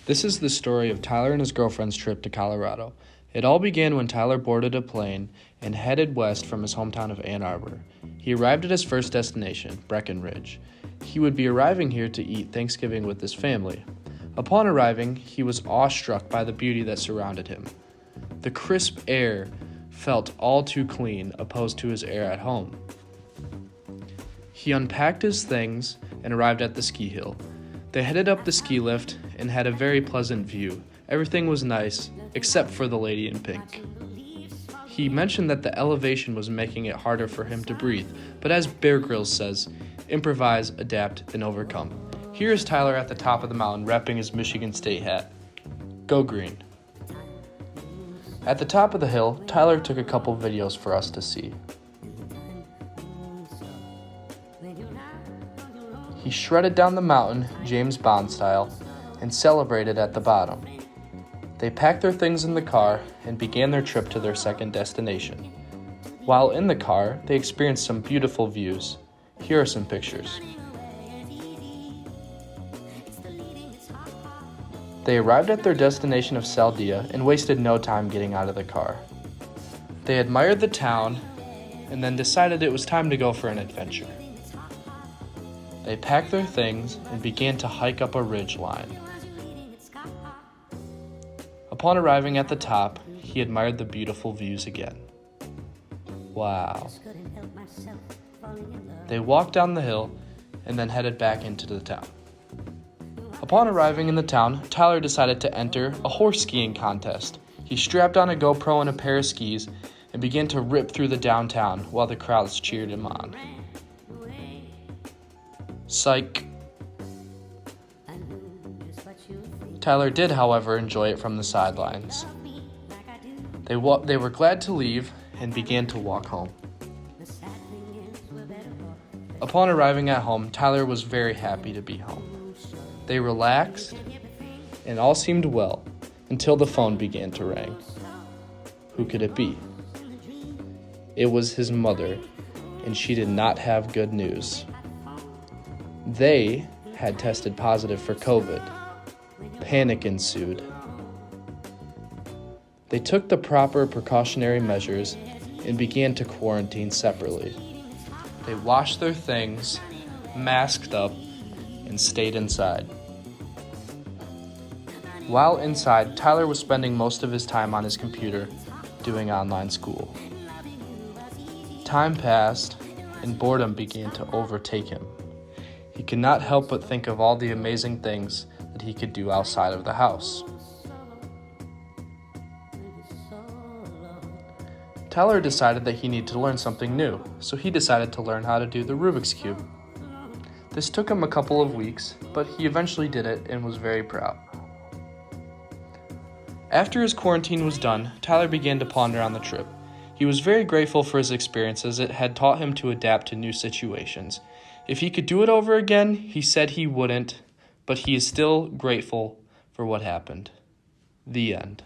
This is the story of Tyler and his girlfriend's trip to Colorado. It all began when Tyler boarded a plane and headed west from his hometown of Ann Arbor. He arrived at his first destination, Breckenridge. He would be arriving here to eat Thanksgiving with his family. Upon arriving, he was awestruck by the beauty that surrounded him. The crisp air felt all too clean opposed to his air at home. He unpacked his things and arrived at the ski hill. They headed up the ski lift and had a very pleasant view. Everything was nice, except for the lady in pink. He mentioned that the elevation was making it harder for him to breathe, but as Bear Grylls says, improvise, adapt, and overcome. Here is Tyler at the top of the mountain repping his Michigan State hat. Go Green. At the top of the hill, Tyler took a couple videos for us to see. He shredded down the mountain, James Bond style, and celebrated at the bottom. They packed their things in the car and began their trip to their second destination. While in the car, they experienced some beautiful views. Here are some pictures. They arrived at their destination of Saldia and wasted no time getting out of the car. They admired the town and then decided it was time to go for an adventure. They packed their things and began to hike up a ridge line. Upon arriving at the top, he admired the beautiful views again. Wow. They walked down the hill and then headed back into the town. Upon arriving in the town, Tyler decided to enter a horse skiing contest. He strapped on a GoPro and a pair of skis and began to rip through the downtown while the crowds cheered him on. Psych. Tyler did, however, enjoy it from the sidelines. They were glad to leave and began to walk home. Upon arriving at home, Tyler was very happy to be home. They relaxed, and all seemed well until the phone began to ring. Who could it be? It was his mother, and she did not have good news. They had tested positive for COVID. Panic ensued. They took the proper precautionary measures and began to quarantine separately. They washed their things, masked up, and stayed inside. While inside, Tyler was spending most of his time on his computer doing online school. Time passed, and boredom began to overtake him. He could not help but think of all the amazing things that he could do outside of the house. Tyler decided that he needed to learn something new, so he decided to learn how to do the Rubik's Cube. This took him a couple of weeks, but he eventually did it and was very proud. After his quarantine was done, Tyler began to ponder on the trip. He was very grateful for his experience as it had taught him to adapt to new situations. If he could do it over again, he said he wouldn't, but he is still grateful for what happened. The end.